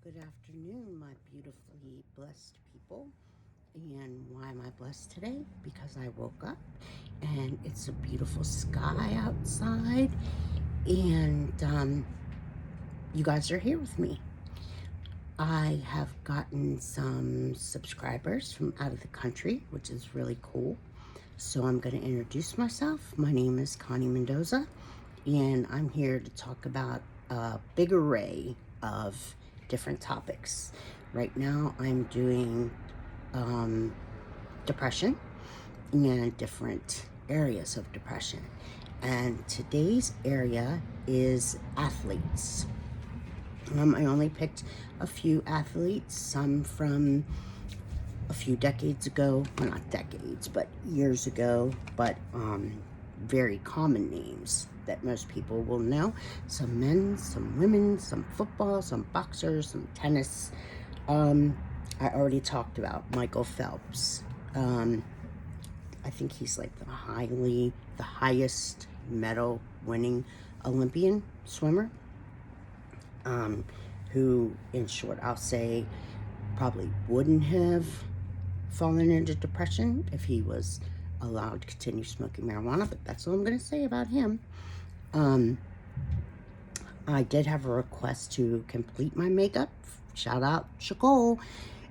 Good afternoon, my beautifully blessed people. And why am I blessed today? Because I woke up and it's a beautiful sky outside, and you guys are here with me. I have gotten some subscribers from out of the country, which is really cool. So I'm going to introduce myself. My name is Connie Mendoza, and I'm here to talk about a big array of different topics. Right now I'm doing depression and different areas of depression. And today's area is athletes. I only picked a few athletes, some from a few decades ago, well, not decades, but years ago, but very common names that most people will know. Some men, some women, some football, some boxers, some tennis. I already talked about Michael Phelps. I think he's like the highest medal winning Olympian swimmer. Who, in short, I'll say probably wouldn't have fallen into depression if he was allowed to continue smoking marijuana, but that's all I'm going to say about him. I did have a request to complete my makeup. Shout out Chacole.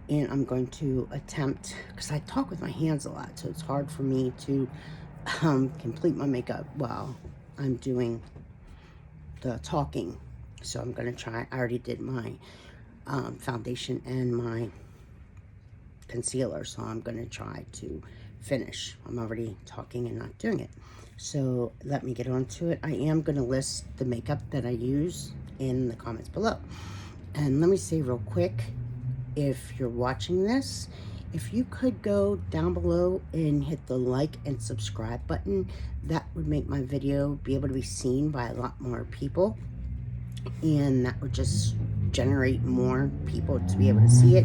And I'm going to attempt, because I talk with my hands a lot, so it's hard for me to complete my makeup while I'm doing the talking. So I'm going to try. I already did my foundation and my concealer, so I'm going to try to finish. I'm already talking and not doing it. So let me get on to it. I am going to list the makeup that I use in the comments below. And let me say real quick, if you're watching this, if you could go down below and hit the like and subscribe button, that would make my video be able to be seen by a lot more people. And that would just generate more people to be able to see it,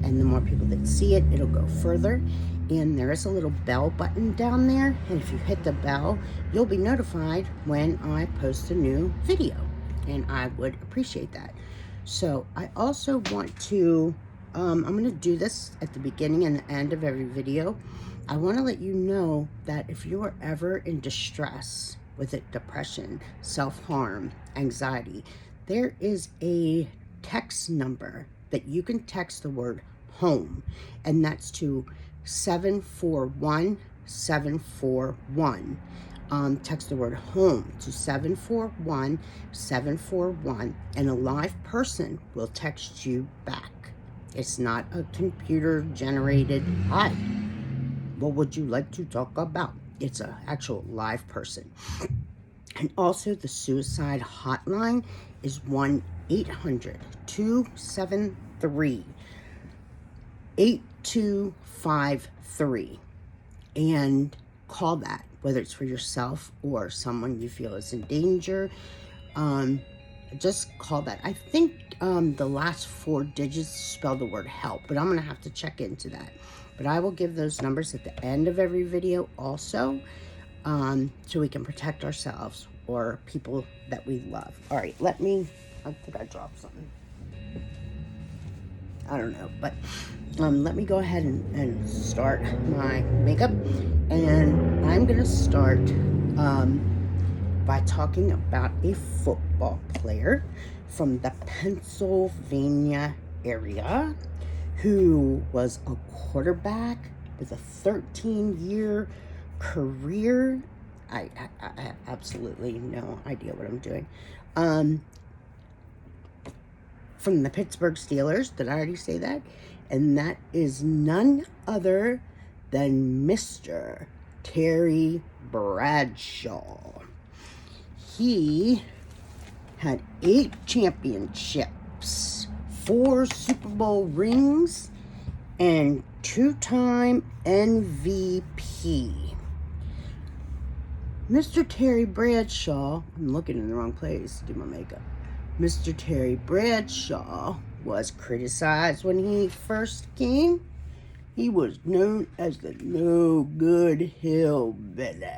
and the more people that see it, it'll go further. And there is a little bell button down there, and if you hit the bell, you'll be notified when I post a new video, and I would appreciate that. So I also want to I'm going to do this at the beginning and the end of every video. I want to let you know that if you are ever in distress with it, depression, self-harm, anxiety, there is a text number that you can text the word home, and that's to 741-741. Text the word home to 741-741, and a live person will text you back. It's not a computer generated, hi, what would you like to talk about? It's an actual live person. And also the suicide hotline is 1-800-273-8253. And call that, whether it's for yourself or someone you feel is in danger. Just call that. I think the last 4 digits spell the word help, but I'm going to have to check into that. But I will give those numbers at the end of every video also, so we can protect ourselves or people that we love. All right, I think I dropped something. I don't know, but let me go ahead and start my makeup. And I'm going to start by talking about a football player from the Pennsylvania area who was a quarterback with a 13-year career. I have absolutely no idea what I'm doing. From the Pittsburgh Steelers, did I already say that? And that is none other than Mr. Terry Bradshaw. He had 8 championships, 4 Super Bowl rings, and 2-time MVP. Mr. Terry Bradshaw, I'm looking in the wrong place to do my makeup. Mr. Terry Bradshaw was criticized when he first came. He was known as the no good hillbilly.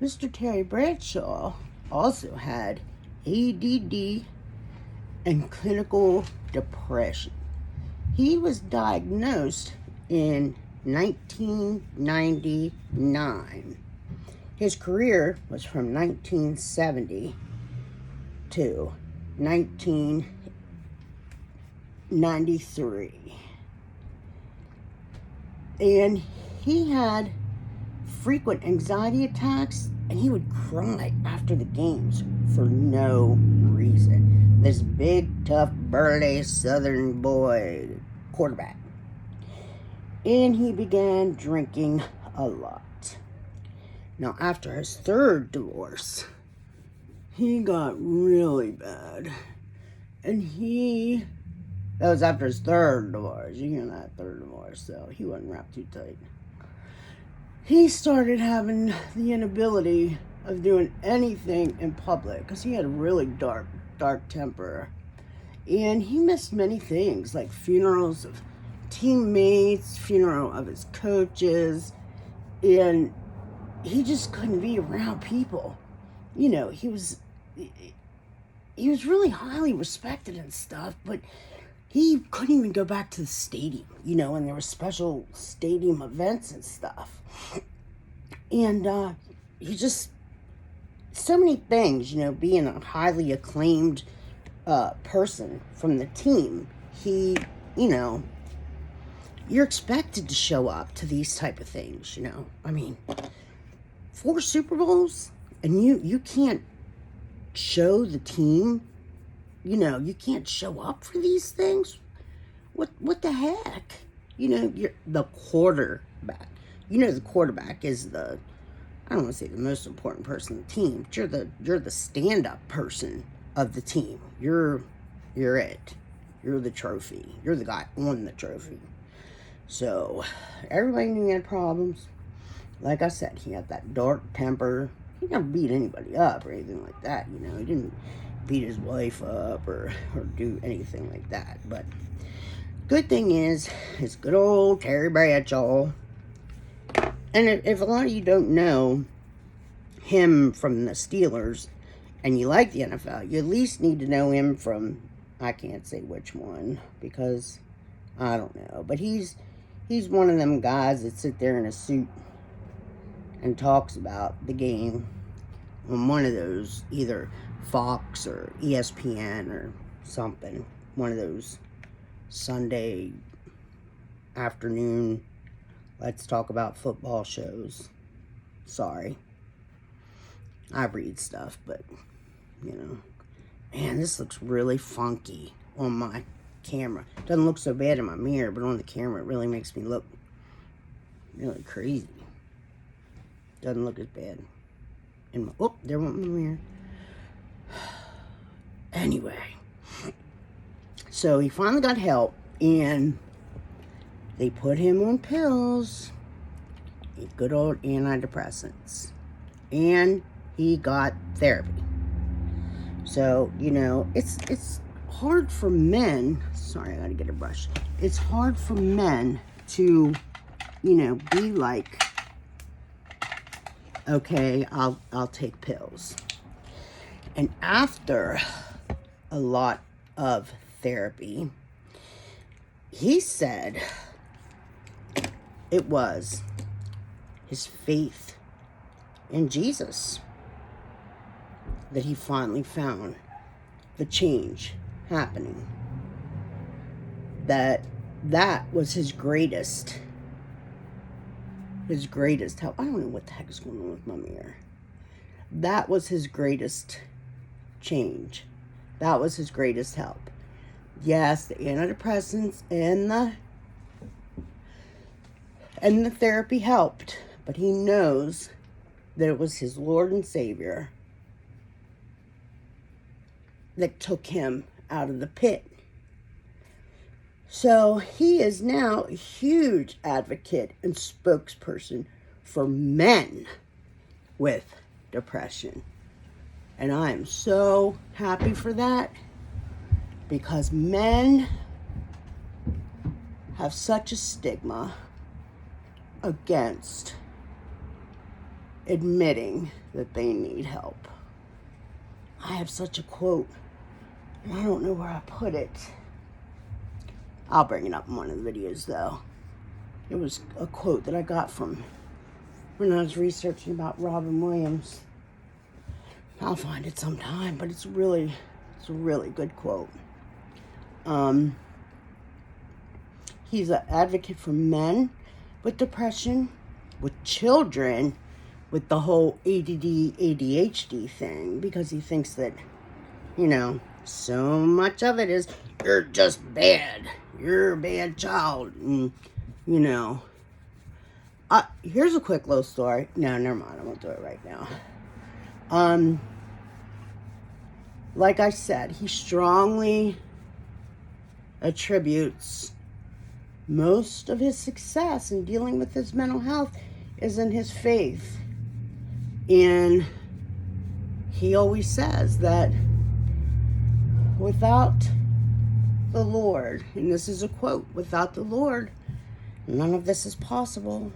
Mr. Terry Bradshaw also had ADD and clinical depression. He was diagnosed in 1999. His career was from 1970 to 1993. And he had frequent anxiety attacks, and he would cry after the games for no reason. This big, tough, burly Southern boy quarterback. And he began drinking a lot. Now, after his third divorce, he got really bad. And that was after his third divorce. You hear that, third divorce, so he wasn't wrapped too tight. He started having the inability of doing anything in public because he had a really dark temper. And he missed many things, like funerals of teammates, funeral of his coaches, and he just couldn't be around people. You know, he was really highly respected and stuff, but he couldn't even go back to the stadium, you know, and there were special stadium events and stuff. And he just, so many things, you know, being a highly acclaimed person from the team, he, you know, you're expected to show up to these type of things, you know. I mean, 4 Super Bowls, and you can't show the team, you know, you can't show up for these things. What the heck? You know, you're the quarterback. You know, the quarterback is I don't want to say the most important person on the team, but you're the stand-up person of the team. You're it. You're the trophy. You're the guy on the trophy. So, everybody knew he had problems. Like I said, he had that dark temper. He never beat anybody up or anything like that, you know. He didn't beat his wife up or do anything like that. But good thing is, it's good old Terry Bradshaw. And if a lot of you don't know him from the Steelers and you like the NFL, you at least need to know him from, I can't say which one because I don't know. But he's one of them guys that sit there in a suit and talks about the game on one of those, either Fox or ESPN or something. One of those Sunday afternoon, let's talk about football shows. Sorry. I read stuff, but, you know. Man, this looks really funky on my camera. Doesn't look so bad in my mirror, but on the camera it really makes me look really crazy. Doesn't look as bad. Oh, there went my mirror. Anyway. So he finally got help, and they put him on pills, good old antidepressants, and he got therapy. So, you know, it's hard for men, sorry, I gotta get a brush. It's hard for men to, you know, be like, okay, I'll take pills. And after a lot of therapy, he said it was his faith in Jesus that he finally found the change happening. That was his greatest help. I don't know what the heck is going on with my mirror. That was his greatest change. That was his greatest help. Yes, the antidepressants and the therapy helped, but he knows that it was his Lord and Savior that took him out of the pit. So he is now a huge advocate and spokesperson for men with depression. And I am so happy for that, because men have such a stigma against admitting that they need help. I have such a quote I don't know where I put it. I'll bring it up in one of the videos, though. It was a quote that I got from when I was researching about Robin Williams. I'll find it sometime, but it's a really good quote. He's an advocate for men with depression, with children, with the whole ADD, ADHD thing, because he thinks that, you know, so much of it is, you're just bad. You're a bad child. And, you know. Here's a quick little story. No, never mind. I won't do it right now. Like I said, he strongly attributes most of his success in dealing with his mental health is in his faith. And he always says that without the Lord, and this is a quote, without the Lord, none of this is possible.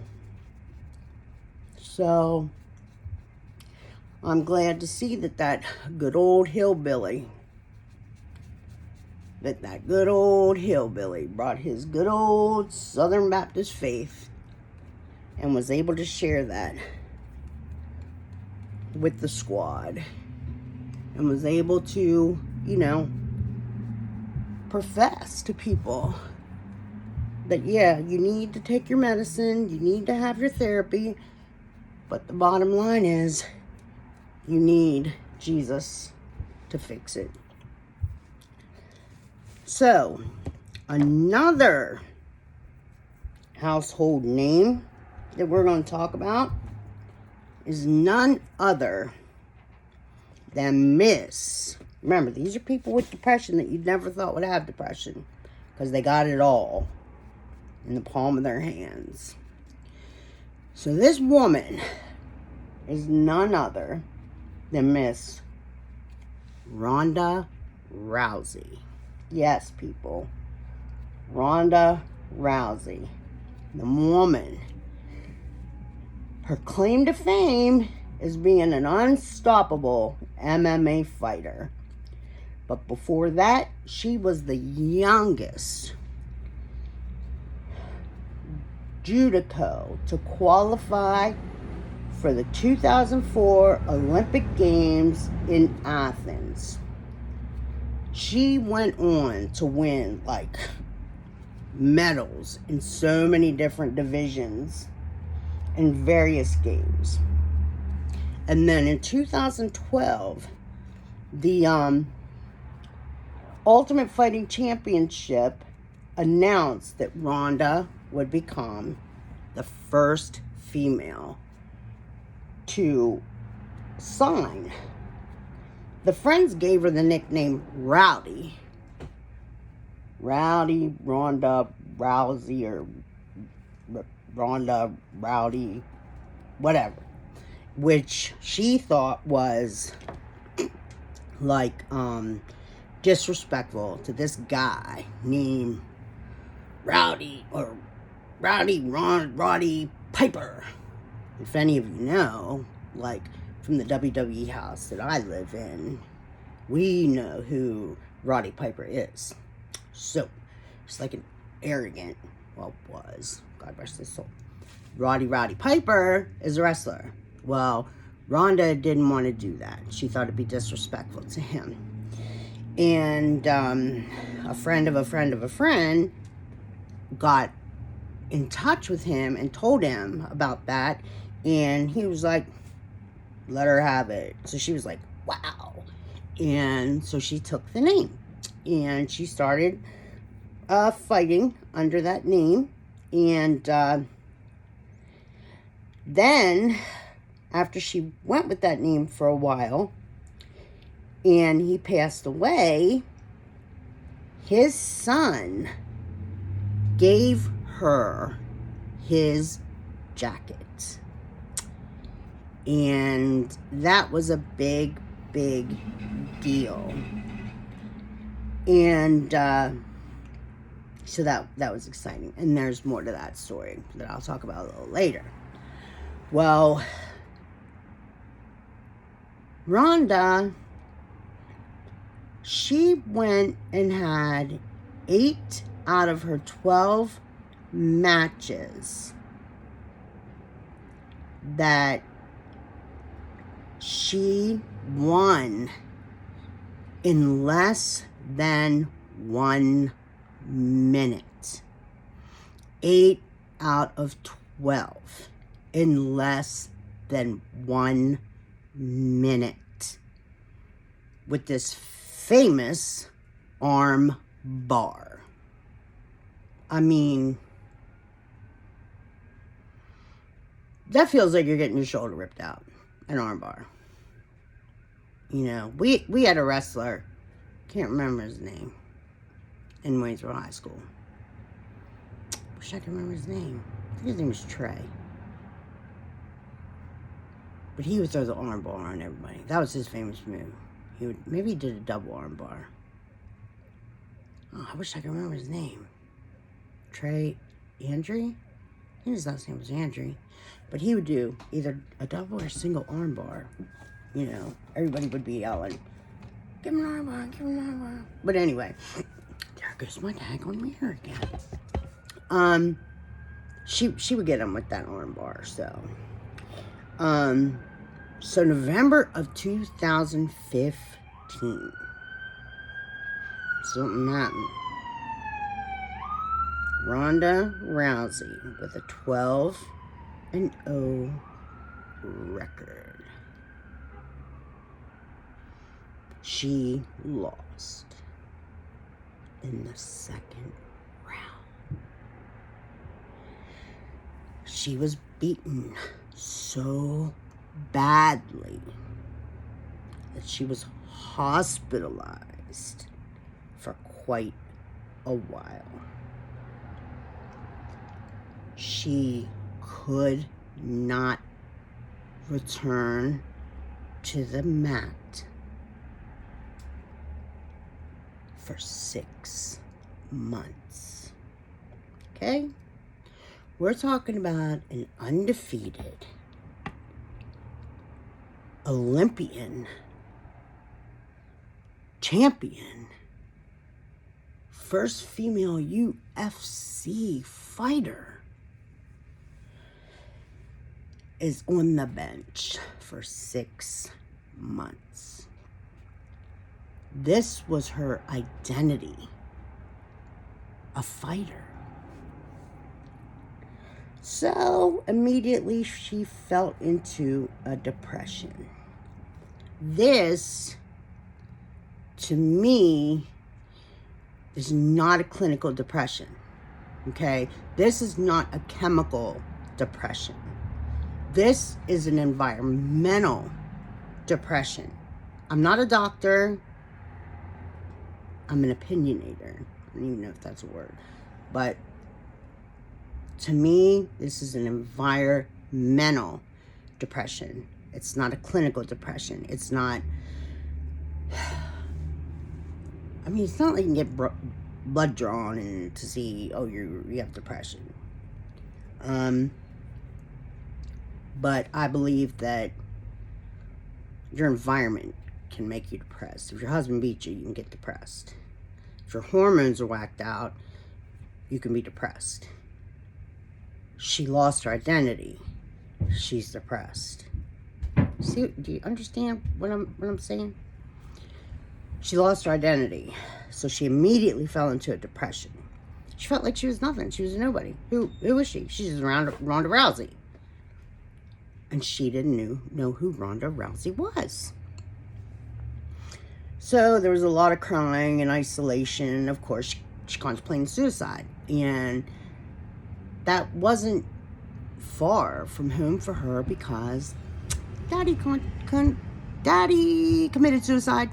So I'm glad to see that good old hillbilly, that good old hillbilly brought his good old Southern Baptist faith and was able to share that with the squad and was able to, you know, profess to people that, yeah, you need to take your medicine, you need to have your therapy, but the bottom line is you need Jesus to fix it. So, another household name that we're going to talk about is none other than Miss. Remember, these are people with depression that you'd never thought would have depression because they got it all in the palm of their hands. So this woman is none other than Miss Ronda Rousey. Yes, people. Ronda Rousey. The woman. Her claim to fame is being an unstoppable MMA fighter. But before that, she was the youngest judoka to qualify for the 2004 Olympic Games in Athens. She went on to win, like, medals in so many different divisions in various games. And then in 2012, the Ultimate Fighting Championship announced that Ronda would become the first female to sign. The friends gave her the nickname Rowdy. Rowdy, Ronda, Rousey, or Ronda, Rowdy, whatever. Which she thought was, like, disrespectful to this guy named Roddy Piper. If any of you know, like, from the WWE house that I live in, we know who Roddy Piper is. So, it's like an arrogant, well, was, God rest his soul. Roddy Piper is a wrestler. Well, Ronda didn't want to do that. She thought it'd be disrespectful to him. And a friend of a friend of a friend got in touch with him and told him about that. And he was like, let her have it. So she was like, wow. And so she took the name. And she started fighting under that name. And then, after she went with that name for a while, and he passed away, his son gave her his jacket. And that was a big, big deal. And so that was exciting. And there's more to that story that I'll talk about a little later. Well, Ronda She went and had 8 out of her 12 matches that she won in less than 1 minute. 8 out of 12 in less than 1 minute with this famous arm bar. I mean, that feels like you're getting your shoulder ripped out. An arm bar. You know, we had a wrestler, can't remember his name, in Waynesboro High School. Wish I could remember his name. I think his name was Trey. But he would throw the arm bar on everybody. That was his famous move. Maybe he did a double arm bar. Oh, I wish I could remember his name. Trey Andre? I think his last name was Andre. But he would do either a double or a single arm bar. You know, everybody would be yelling, give him an arm bar, give him an arm bar. But anyway, there goes my daggone mirror again. She would get him with that arm bar, so. So November of 2015, something happened. Ronda Rousey with a 12-0 record. She lost in the second round. She was beaten so badly that she was hospitalized for quite a while. She could not return to the mat for 6 months. Okay? We're talking about an undefeated Olympian champion, first female UFC fighter, is on the bench for 6 months. This was her identity, a fighter. So immediately she fell into a depression. This, to me, is not a clinical depression. Okay? This is not a chemical depression. This is an environmental depression. I'm not a doctor. I'm an opinionator. I don't even know if that's a word. But to me, this is an environmental depression. It's not a clinical depression. It's not, I mean, it's not like you can get blood drawn and to see, oh, you have depression. But I believe that your environment can make you depressed. If your husband beats you, you can get depressed. If your hormones are whacked out, you can be depressed. She lost her identity. She's depressed. See, do you understand what I'm saying? She lost her identity, so she immediately fell into a depression. She felt like she was nothing. She was a nobody. Who was she? She's just Ronda Rousey. And she didn't know who Ronda Rousey was. So there was a lot of crying and isolation. Of course, she contemplated suicide. And that wasn't far from home for her because Daddy committed suicide.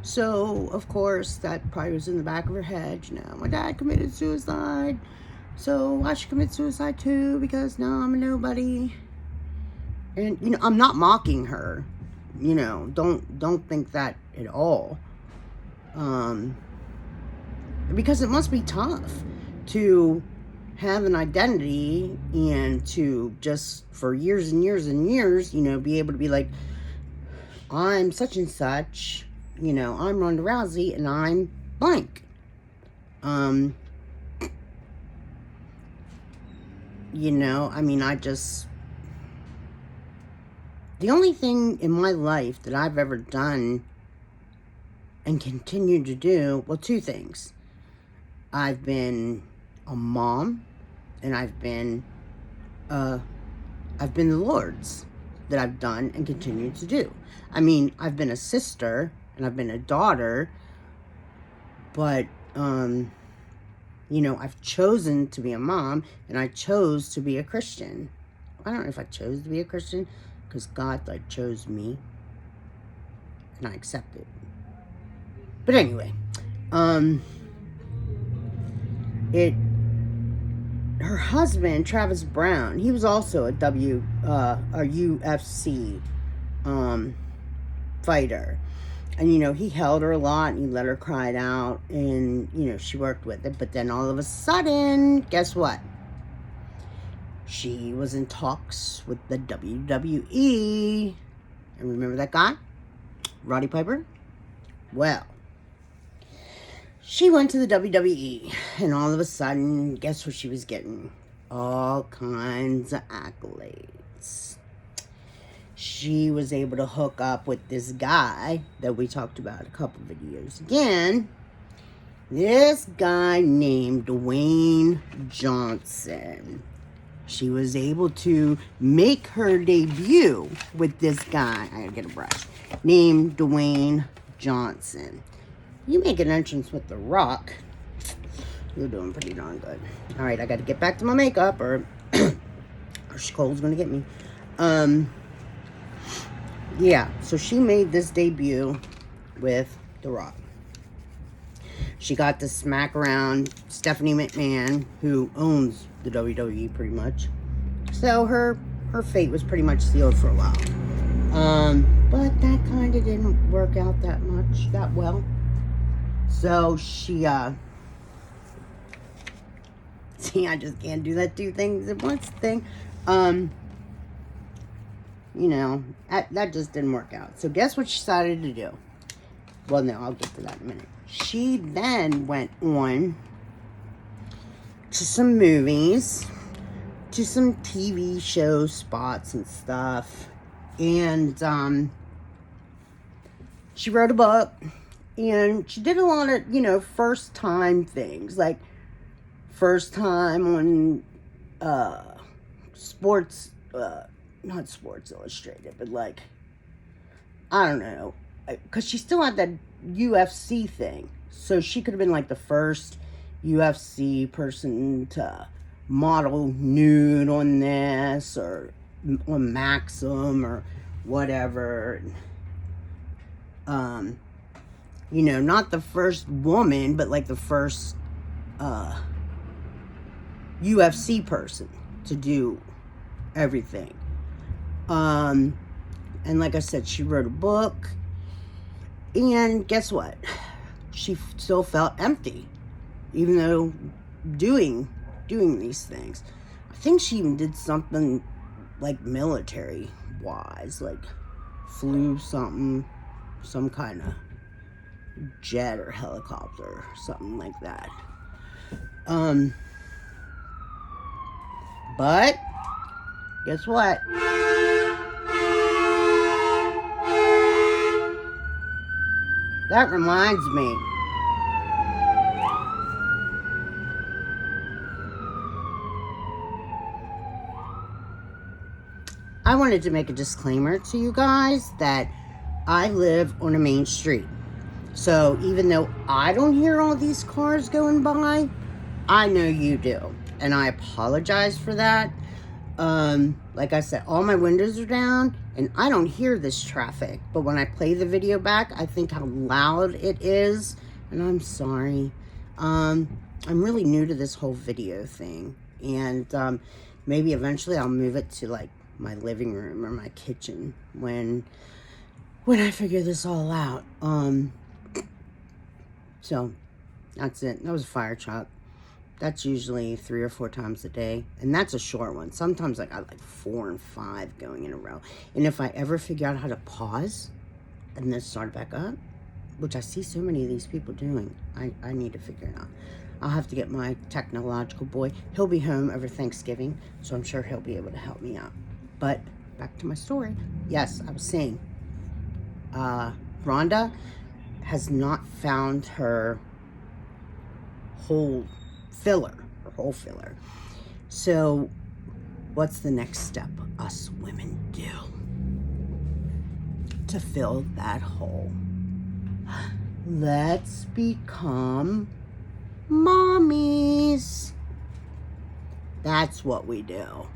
So, of course, that probably was in the back of her head. You know, my dad committed suicide, so I should commit suicide too because now I'm a nobody. And, you know, I'm not mocking her. You know, don't think that at all. Because it must be tough to have an identity and to just for years and years and years, you know, be able to be like, I'm such and such, you know, I'm Ronda Rousey and I'm blank. You know, I mean, the only thing in my life that I've ever done and continue to do, well, two things. I've been a mom, and I've been the Lord's that I've done and continue to do. I mean, I've been a sister, and I've been a daughter, but, you know, I've chosen to be a mom, and I chose to be a Christian. I don't know if I chose to be a Christian, because God, like, chose me, and I accept it. But anyway, her husband, Travis Brown, he was also a UFC, fighter. And, you know, he held her a lot, and he let her cry it out, and, you know, she worked with it. But then all of a sudden, guess what? She was in talks with the WWE. And remember that guy? Roddy Piper? Well, she went to the WWE, and all of a sudden, guess what she was getting? All kinds of accolades. She was able to hook up with this guy that we talked about a couple videos again. This guy named Dwayne Johnson. She was able to make her debut with this guy, I gotta get a brush, named Dwayne Johnson. You make an entrance with The Rock, you're doing pretty darn good. Alright, I gotta get back to my makeup, or Cole's gonna get me. Yeah, so she made this debut with The Rock. She got to smack around Stephanie McMahon, who owns the WWE pretty much. So her fate was pretty much sealed for a while. But that kind of didn't work out that well. So she, see, I just can't do that two things at once thing. You know, that just didn't work out. So guess what she decided to do? Well, no, I'll get to that in a minute. She then went on to some movies, to some TV show spots and stuff. And she wrote a book. And she did a lot of, you know, first time things. Like, first time on sports, not Sports Illustrated, but like, I don't know. Because she still had that UFC thing. So she could have been like the first UFC person to model nude on this, or on Maxim, or whatever. You know, not the first woman, but like the first UFC person to do everything. And like I said, she wrote a book. And guess what? She still felt empty, even though doing these things. I think she even did something like military-wise, like flew some kind of jet or helicopter, something like that. But guess what? That reminds me. I wanted to make a disclaimer to you guys that I live on a main street. So even though I don't hear all these cars going by, I know you do. And I apologize for that. Like I said, all my windows are down and I don't hear this traffic. But when I play the video back, I think how loud it is. And I'm sorry. I'm really new to this whole video thing. And maybe eventually I'll move it to like my living room or my kitchen when I figure this all out. So that's it. That was a fire truck. That's usually 3 or 4 times a day. And that's a short one. Sometimes I got like 4 and 5 going in a row. And if I ever figure out how to pause and then start back up, which I see so many of these people doing. I need to figure it out. I'll have to get my technological boy. He'll be home over Thanksgiving, so I'm sure he'll be able to help me out. But back to my story. Yes, I was saying, Ronda has not found her whole filler. So what's the next step us women do to fill that hole? Let's become mommies. That's what we do.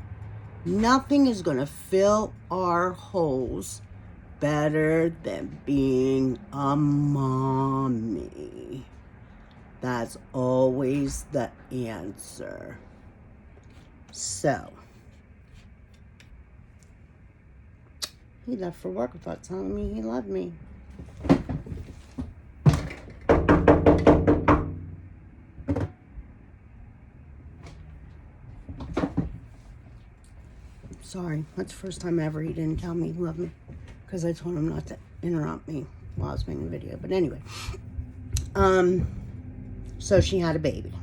Nothing is going to fill our holes better than being a mommy. That's always the answer. So, he left for work without telling me he loved me. Sorry, that's the first time ever he didn't tell me he loved me, because I told him not to interrupt me while I was making a video. But anyway, so she had a baby.